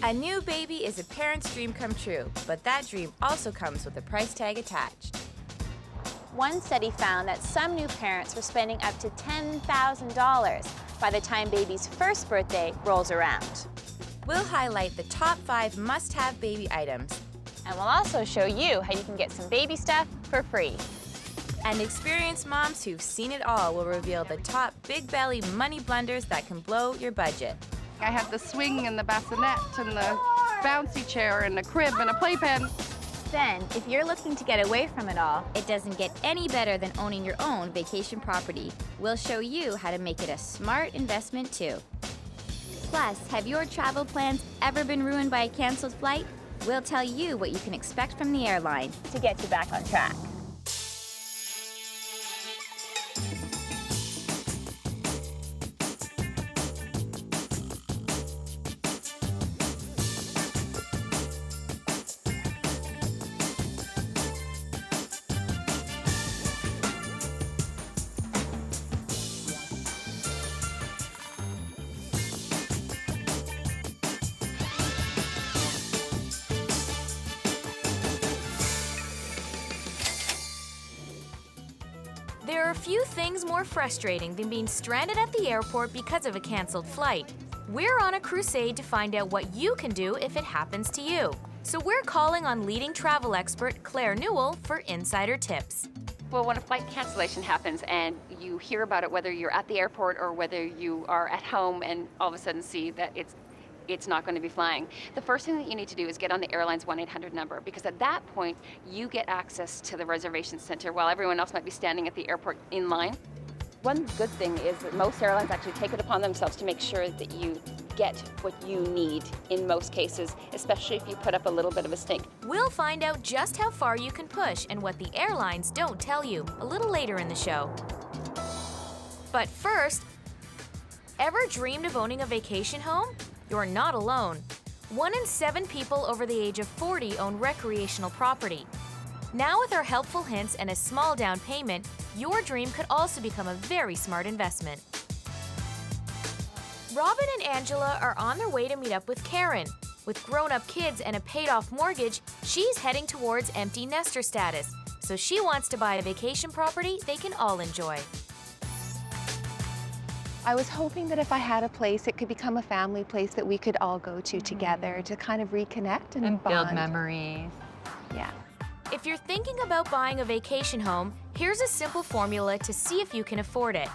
A new baby is a parent's dream come true, but that dream also comes with a price tag attached. One study found that some new parents were spending up to $10,000 by the time baby's first birthday rolls around. We'll highlight the top 5 must-have baby items. And we'll also show you how you can get some baby stuff for free. And experienced moms who've seen it all will reveal the top big belly money blunders that can blow your budget. I have the swing and the bassinet and the bouncy chair and a crib and a playpen. Then, if you're looking to get away from it all, It doesn't get any better than owning your own vacation property. We'll show you how to make it a smart investment too. Plus, have your travel plans ever been ruined by a canceled flight? We'll tell you what you can expect from the airline. to get you back on track. There are few things more frustrating than being stranded at the airport because of a canceled flight. We're on a crusade to find out what you can do if it happens to you. So we're calling on leading travel expert Claire Newell for insider tips. Well, when a flight cancellation happens and you hear about it, whether you're at the airport or whether you are at home and all of a sudden see that it's not going to be flying, the first thing that you need to do is get on the airline's 1-800 number, because at that point, you get access to the reservation center while everyone else might be standing at the airport in line. One good thing is that most airlines actually take it upon themselves to make sure that you get what you need in most cases, especially if you put up a little bit of a stink. We'll find out just how far you can push and what the airlines don't tell you a little later in the show. But first, ever dreamed of owning a vacation home? You're not alone. 1 in 7 people over the age of 40 own recreational property. Now with our helpful hints and a small down payment, your dream could also become a very smart investment. Robin and Angela are on their way to meet up with Karen. With grown-up kids and a paid-off mortgage, she's heading towards empty nester status, so she wants to buy a vacation property they can all enjoy. I was hoping that if I had a place, it could become a family place that we could all go to together to kind of reconnect and bond. build memories. Yeah. If you're thinking about buying a vacation home, here's a simple formula to see if you can afford it.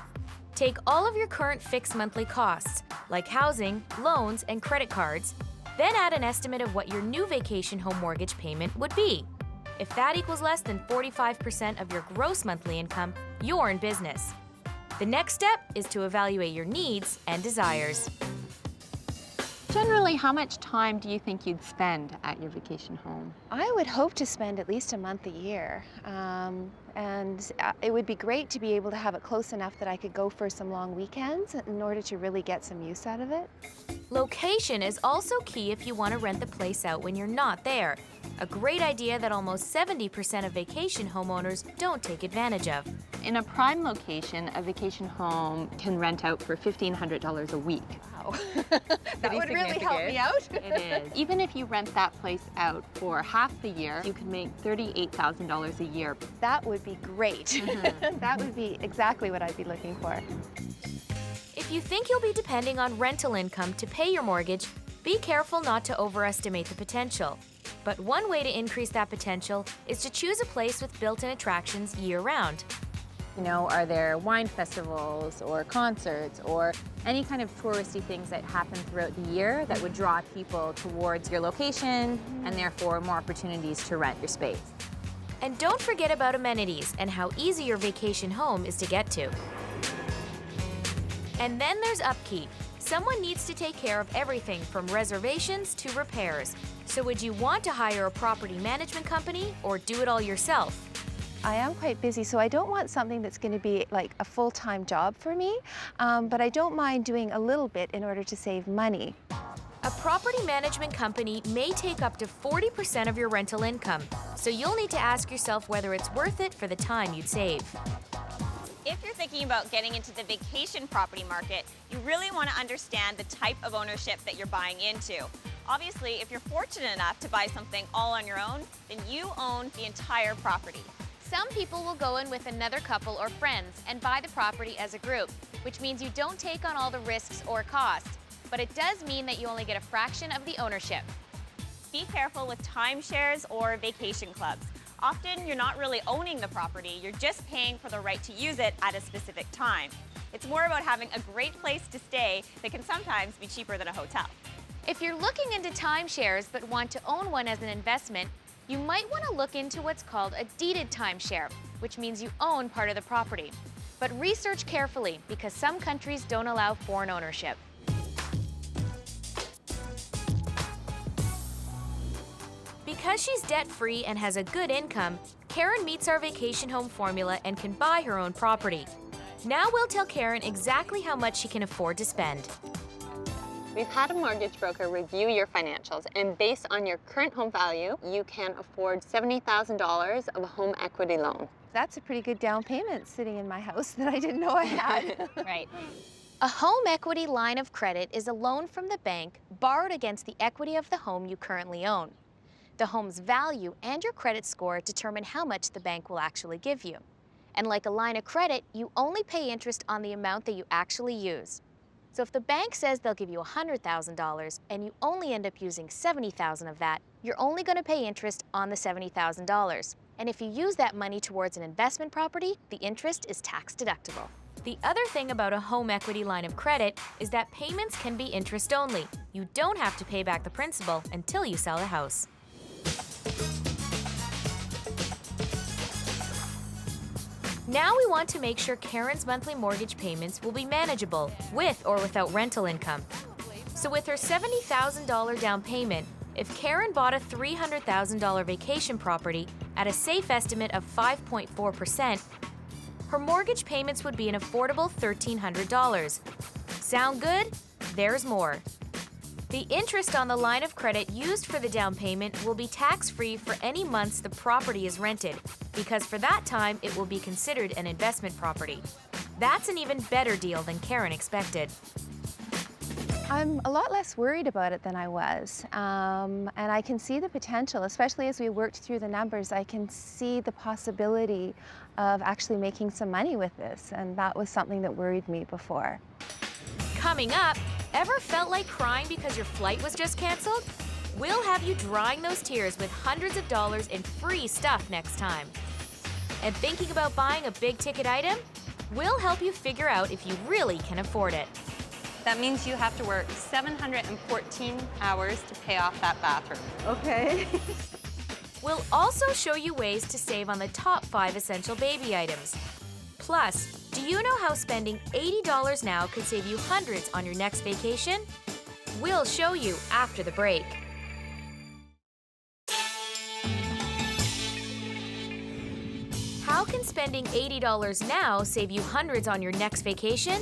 Take all of your current fixed monthly costs, like housing, loans, and credit cards, then add an estimate of what your new vacation home mortgage payment would be. If that equals less than 45% of your gross monthly income, you're in business. The next step is to evaluate your needs and desires. Generally, how much time do you think you'd spend at your vacation home? I would hope to spend at least a month a year. It would be great to be able to have it close enough that I could go for some long weekends in order to really get some use out of it. Location is also key if you want to rent the place out when you're not there. A great idea that almost 70% of vacation homeowners don't take advantage of. In a prime location, a vacation home can rent out for $1,500 a week. Wow. That would really help me out. It is. Even if you rent that place out for half the year, you can make $38,000 a year. That would be great. That would be exactly what I'd be looking for. If you think you'll be depending on rental income to pay your mortgage, be careful not to overestimate the potential. But one way to increase that potential is to choose a place with built-in attractions year-round. You know, are there wine festivals or concerts or any kind of touristy things that happen throughout the year that would draw people towards your location and therefore more opportunities to rent your space? And don't forget about amenities and how easy your vacation home is to get to. And then there's upkeep. Someone needs to take care of everything from reservations to repairs. So would you want to hire a property management company or do it all yourself? I am quite busy, so I don't want something that's going to be like a full-time job for me, but I don't mind doing a little bit in order to save money. A property management company may take up to 40% of your rental income, so you'll need to ask yourself whether it's worth it for the time you'd save. If you're thinking about getting into the vacation property market, you really want to understand the type of ownership that you're buying into. Obviously, if you're fortunate enough to buy something all on your own, then you own the entire property. Some people will go in with another couple or friends and buy the property as a group, which means you don't take on all the risks or costs. But it does mean that you only get a fraction of the ownership. Be careful with timeshares or vacation clubs. Often, you're not really owning the property, you're just paying for the right to use it at a specific time. It's more about having a great place to stay that can sometimes be cheaper than a hotel. If you're looking into timeshares but want to own one as an investment, you might want to look into what's called a deeded timeshare, which means you own part of the property. But research carefully because some countries don't allow foreign ownership. Because she's debt-free and has a good income, Karen meets our vacation home formula and can buy her own property. Now we'll tell Karen exactly how much she can afford to spend. We've had a mortgage broker review your financials, and based on your current home value, you can afford $70,000 of a home equity loan. That's a pretty good down payment sitting in my house that I didn't know I had. Right. A home equity line of credit is a loan from the bank borrowed against the equity of the home you currently own. The home's value and your credit score determine how much the bank will actually give you. And like a line of credit, you only pay interest on the amount that you actually use. So if the bank says they'll give you $100,000 and you only end up using $70,000 of that, you're only going to pay interest on the $70,000. And if you use that money towards an investment property, the interest is tax deductible. The other thing about a home equity line of credit is that payments can be interest only. You don't have to pay back the principal until you sell the house. Now we want to make sure Karen's monthly mortgage payments will be manageable, with or without rental income. So with her $70,000 down payment, if Karen bought a $300,000 vacation property at a safe estimate of 5.4%, her mortgage payments would be an affordable $1,300. Sound good? There's more. The interest on the line of credit used for the down payment will be tax-free for any months the property is rented, because for that time it will be considered an investment property. That's an even better deal than Karen expected. I'm a lot less worried about it than I was, and I can see the potential, especially as we worked through the numbers. I can see the possibility of actually making some money with this, and that was something that worried me before. Coming up, ever felt like crying because your flight was just canceled? We'll have you drying those tears with hundreds of dollars in free stuff next time. And thinking about buying a big-ticket item? We'll help you figure out if you really can afford it. That means you have to work 714 hours to pay off that bathroom. Okay. We'll also show you ways to save on the top 5 essential baby items. Plus, do you know how spending $80 now could save you hundreds on your next vacation? We'll show you after the break. How can spending $80 now save you hundreds on your next vacation?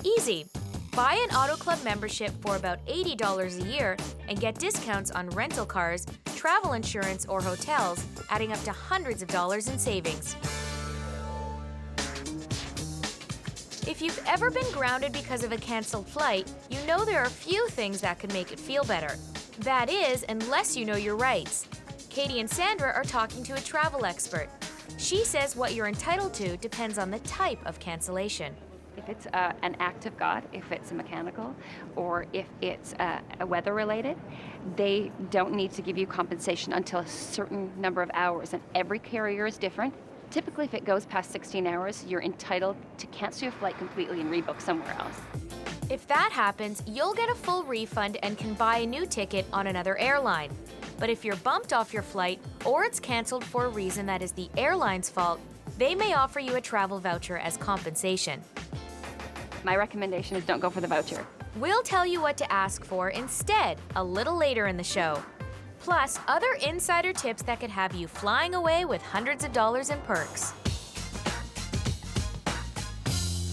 Easy. Buy an Auto Club membership for about $80 a year and get discounts on rental cars, travel insurance, or hotels, adding up to hundreds of dollars in savings. If you've ever been grounded because of a canceled flight, you know there are few things that could make it feel better. That is, unless you know your rights. Katie and Sandra are talking to a travel expert. She says what you're entitled to depends on the type of cancellation. If it's an act of God, if it's a mechanical, or if it's weather-related, they don't need to give you compensation until a certain number of hours, and every carrier is different. Typically, if it goes past 16 hours, you're entitled to cancel your flight completely and rebook somewhere else. If that happens, you'll get a full refund and can buy a new ticket on another airline. But if you're bumped off your flight, or it's canceled for a reason that is the airline's fault, they may offer you a travel voucher as compensation. My recommendation is don't go for the voucher. We'll tell you what to ask for instead a little later in the show. Plus, other insider tips that could have you flying away with hundreds of dollars in perks.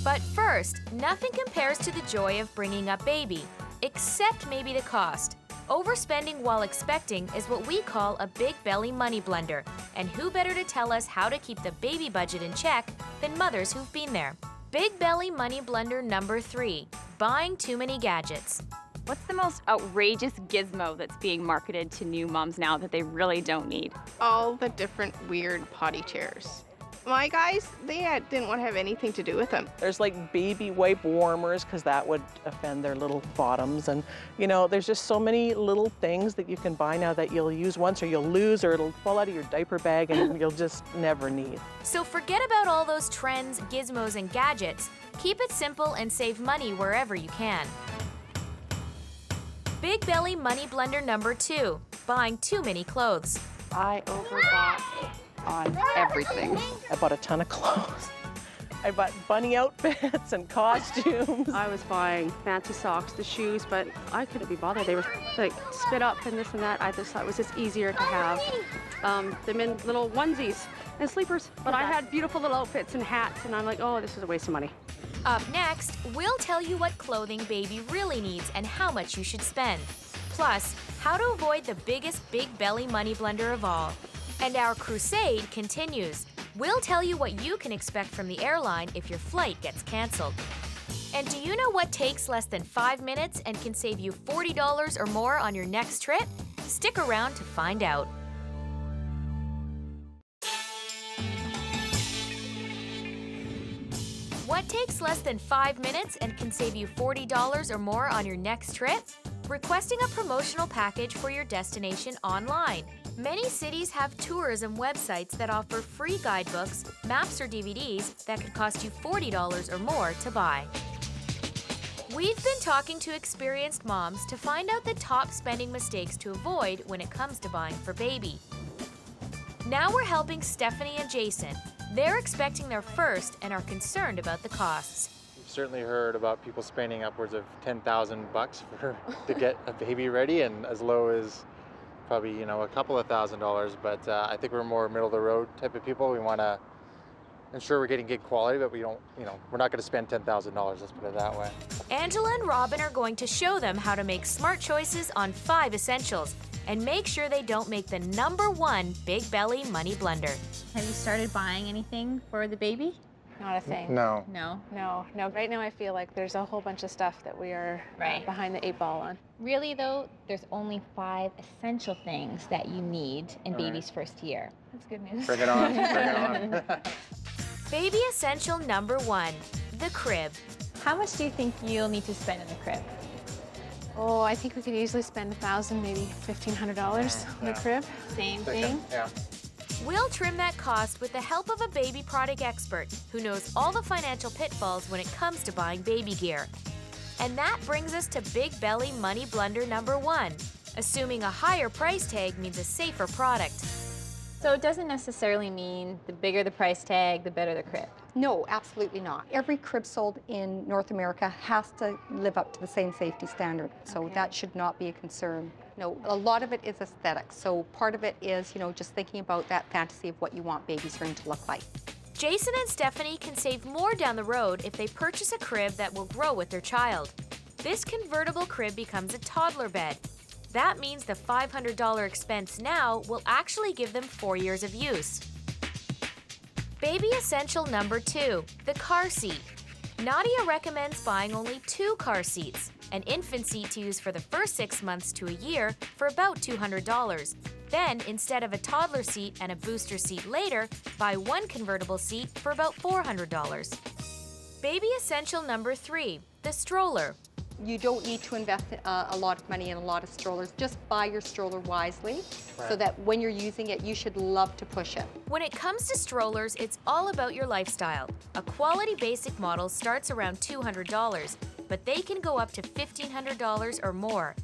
But first, nothing compares to the joy of bringing up baby, except maybe the cost. Overspending while expecting is what we call a big belly money blunder, and who better to tell us how to keep the baby budget in check than mothers who've been there. Big belly money blunder number 3, buying too many gadgets. What's the most outrageous gizmo that's being marketed to new moms now that they really don't need? All the different weird potty chairs. My guys, they didn't want to have anything to do with them. There's like baby wipe warmers because that would offend their little bottoms. And you know, there's just so many little things that you can buy now that you'll use once or you'll lose or it'll fall out of your diaper bag and you'll just never need. So forget about all those trends, gizmos, and gadgets. Keep it simple and save money wherever you can. Big Belly Money Blunder number 2, buying too many clothes. I overbought on everything. I bought a ton of clothes. I bought bunny outfits and costumes. I was buying fancy socks, the shoes, but I couldn't be bothered. They were like spit up and this and that. I just thought it was just easier to have them in little onesies and sleepers. But I had beautiful little outfits and hats, and I'm like, oh, this is a waste of money. Up next, we'll tell you what clothing baby really needs and how much you should spend. Plus, how to avoid the biggest big belly money blunder of all. And our crusade continues. We'll tell you what you can expect from the airline if your flight gets canceled. And do you know what takes less than 5 minutes and can save you $40 or more on your next trip? Stick around to find out. What takes less than 5 minutes and can save you $40 or more on your next trip? Requesting a promotional package for your destination online. Many cities have tourism websites that offer free guidebooks, maps, or DVDs that could cost you $40 or more to buy. We've been talking to experienced moms to find out the top spending mistakes to avoid when it comes to buying for baby. Now we're helping Stephanie and Jason. They're expecting their first and are concerned about the costs. We've certainly heard about people spending upwards of $10,000 to get a baby ready, and as low as probably, a couple of $1,000s, but I think we're more middle of the road type of people. We want to ensure we're getting good quality, but we don't, we're not going to spend $10,000, let's put it that way. Angela and Robin are going to show them how to make smart choices on 5 essentials and make sure they don't make the #1 big belly money blunder. Have you started buying anything for the baby? Not a thing. No. No. Right now I feel like there's a whole bunch of stuff that we are behind the 8 ball on. Really though, there's only 5 essential things that you need in baby's first year. That's good news. Bring it on, bring it on. Baby essential #1, the crib. How much do you think you'll need to spend in the crib? Oh, I think we could easily spend $1,000, maybe $1,500 on the crib. Same thing? Yeah. We'll trim that cost with the help of a baby product expert who knows all the financial pitfalls when it comes to buying baby gear. And that brings us to big belly money blunder #1, assuming a higher price tag means a safer product. So it doesn't necessarily mean the bigger the price tag, the better the crib. No, absolutely not. Every crib sold in North America has to live up to the same safety standard, so that should not be a concern. No, a lot of it is aesthetics, so part of it is, just thinking about that fantasy of what you want baby's room to look like. Jason and Stephanie can save more down the road if they purchase a crib that will grow with their child. This convertible crib becomes a toddler bed. That means the $500 expense now will actually give them 4 years of use. Baby essential #2, the car seat. Nadia recommends buying only 2 car seats, an infant seat to use for the first 6 months to a year for about $200. Then, instead of a toddler seat and a booster seat later, buy 1 convertible seat for about $400. Baby essential #3, the stroller. You don't need to invest a lot of money in a lot of strollers. Just buy your stroller wisely so that when you're using it, you should love to push it. When it comes to strollers, it's all about your lifestyle. A quality basic model starts around $200, but they can go up to $1,500 or more.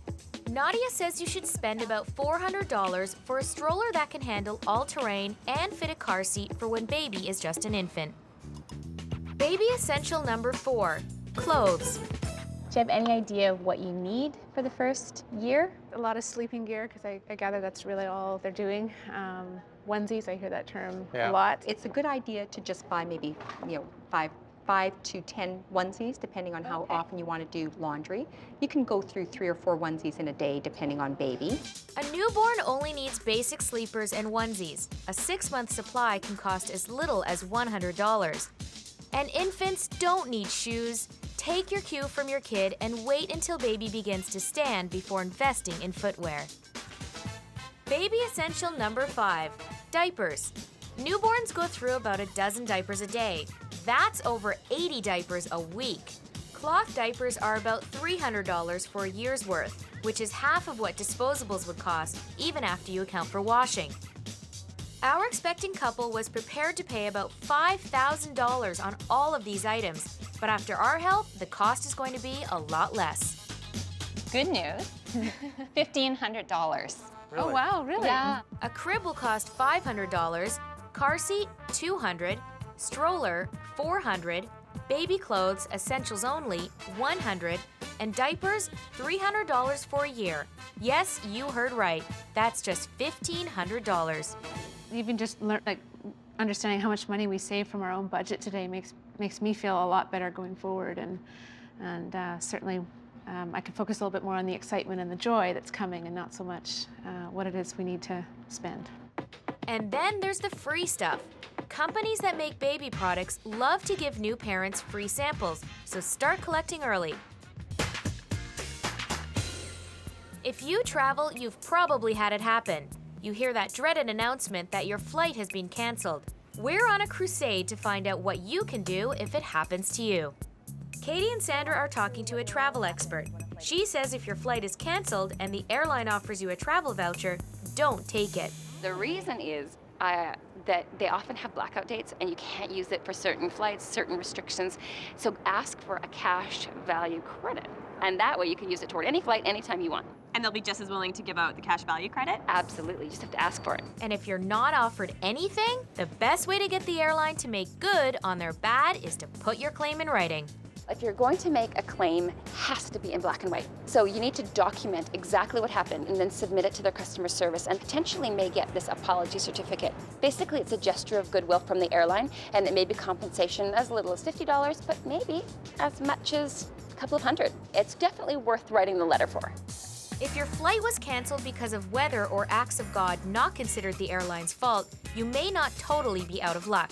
Nadia says you should spend about $400 for a stroller that can handle all-terrain and fit a car seat for when baby is just an infant. Baby essential #4, clothes. Do you have any idea of what you need for the first year? A lot of sleeping gear, because I gather that's really all they're doing. Onesies, I hear that term a lot. It's a good idea to just buy maybe, 5 to 10 onesies, depending on how often you want to do laundry. You can go through 3 or 4 onesies in a day, depending on baby. A newborn only needs basic sleepers and onesies. A 6-month supply can cost as little as $100. And infants don't need shoes, Take your cue from your kid and wait until baby begins to stand before investing in footwear. Baby essential number 5, diapers. Newborns go through about a dozen diapers a day. That's over 80 diapers a week. Cloth diapers are about $300 for a year's worth, which is half of what disposables would cost, even after you account for washing. Our expecting couple was prepared to pay about $5,000 on all of these items, but after our help, the cost is going to be a lot less. Good news, $1,500. Really? Oh, wow, really? Yeah. A crib will cost $500, car seat $200, stroller $400, baby clothes, essentials only, $100, and diapers $300 for a year. Yes, you heard right. That's just $1,500. Even just understanding how much money we save from our own budget today makes me feel a lot better going forward, and certainly I can focus a little bit more on the excitement and the joy that's coming, and not so much what it is we need to spend. And then there's the free stuff. Companies that make baby products love to give new parents free samples, so start collecting early. If you travel, you've probably had it happen. You hear that dreaded announcement that your flight has been canceled. We're on a crusade to find out what you can do if it happens to you. Katie and Sandra are talking to a travel expert. She says if your flight is canceled and the airline offers you a travel voucher, don't take it. The reason is that they often have blackout dates and you can't use it for certain flights, certain restrictions. So ask for a cash value credit. And that way you can use it toward any flight anytime you want. And they'll be just as willing to give out the cash value credit? Absolutely, you just have to ask for it. And if you're not offered anything, the best way to get the airline to make good on their bad is to put your claim in writing. If you're going to make a claim, it has to be in black and white. So you need to document exactly what happened and then submit it to their customer service and potentially may get this apology certificate. Basically, it's a gesture of goodwill from the airline, and it may be compensation as little as $50, but maybe as much as a couple of hundred. It's definitely worth writing the letter for. If your flight was canceled because of weather or acts of God not considered the airline's fault, you may not totally be out of luck.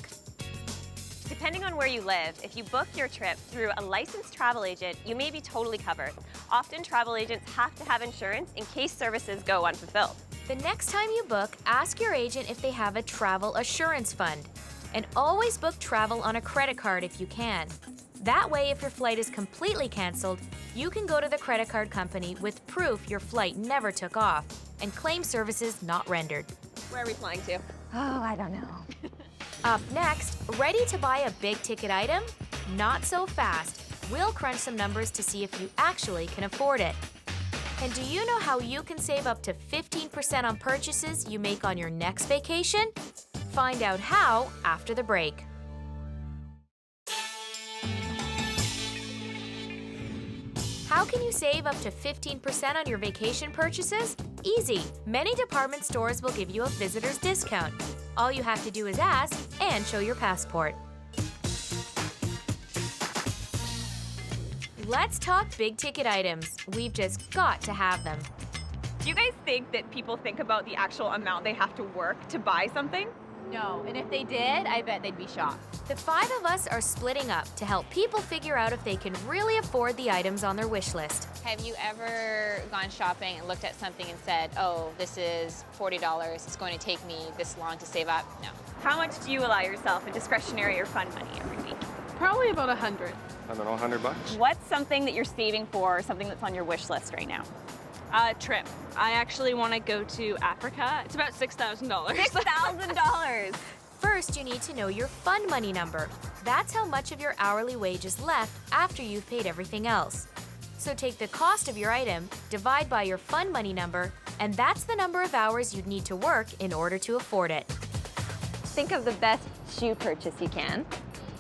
Depending on where you live, if you book your trip through a licensed travel agent, you may be totally covered. Often travel agents have to have insurance in case services go unfulfilled. The next time you book, ask your agent if they have a travel assurance fund. And always book travel on a credit card if you can. That way, if your flight is completely canceled, you can go to the credit card company with proof your flight never took off and claim services not rendered. Where are we flying to? Oh, I don't know. Up next, ready to buy a big ticket item? Not so fast. We'll crunch some numbers to see if you actually can afford it. And do you know how you can save up to 15% on purchases you make on your next vacation? Find out how after the break. How can you save up to 15% on your vacation purchases? Easy. Many department stores will give you a visitor's discount. All you have to do is ask and show your passport. Let's talk big ticket items. We've just got to have them. Do you guys think that people think about the actual amount they have to work to buy something? No, and if they did, I bet they'd be shocked. The 5 of us are splitting up to help people figure out if they can really afford the items on their wish list. Have you ever gone shopping and looked at something and said, oh, this is $40, it's going to take me this long to save up? No. How much do you allow yourself in discretionary or fun money every week? Probably about 100. I don't know, $100. What's something that you're saving for, something that's on your wish list right now? Trip. I actually want to go to Africa. It's about $6,000. $6,000! First, you need to know your fun money number. That's how much of your hourly wage is left after you've paid everything else. So take the cost of your item, divide by your fun money number, and that's the number of hours you'd need to work in order to afford it. Think of the best shoe purchase you can.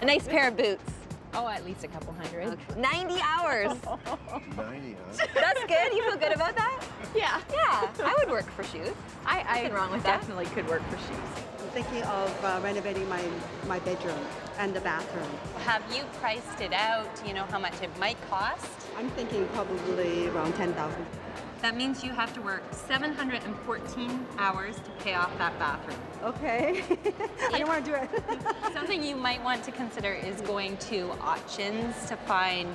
A nice pair of boots. Oh, at least a couple hundred. Okay. 90 hours. 90, huh? That's good. You feel good about that? Yeah. Yeah, I would work for shoes. I wrong with that. definitely could work for shoes. I'm thinking of renovating my bedroom and the bathroom. Have you priced it out? Do you know how much it might cost? I'm thinking probably around $10,000. That means you have to work 714 hours to pay off that bathroom. Okay. I don't want to do it. Something you might want to consider is going to auctions to find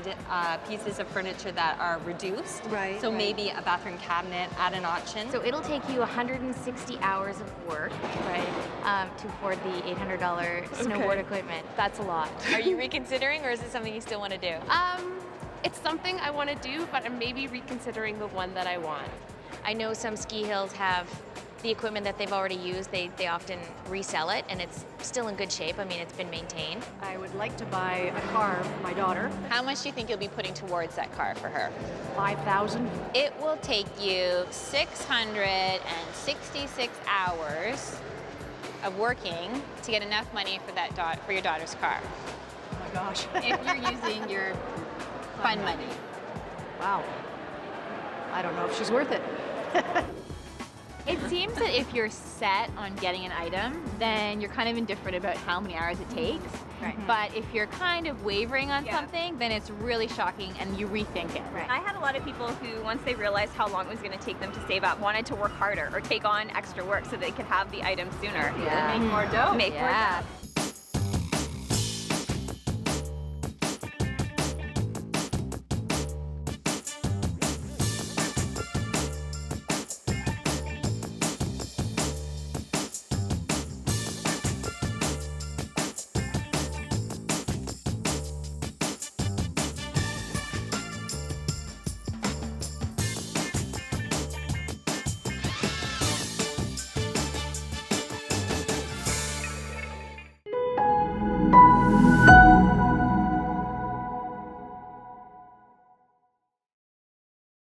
pieces of furniture that are reduced. Right. So maybe a bathroom cabinet at an auction. So it'll take you 160 hours of work, right, to afford the $800 snowboard equipment. That's a lot. Are you reconsidering, or is it something you still want to do? It's something I want to do, but I'm maybe reconsidering the one that I want. I know some ski hills have the equipment that they've already used. They often resell it, and it's still in good shape. I mean, it's been maintained. I would like to buy a car for my daughter. How much do you think you'll be putting towards that car for her? 5,000. It will take you 666 hours of working to get enough money for for your daughter's car. Oh my gosh. If you're using your fund money. Wow. I don't know if she's worth it. It seems that if you're set on getting an item, then you're kind of indifferent about how many hours it takes. Right. But if you're kind of wavering on something, then it's really shocking and you rethink it. I had a lot of people who, once they realized how long it was going to take them to save up, wanted to work harder or take on extra work so they could have the item sooner. Yeah. Make more dough. Make more Yeah. dough.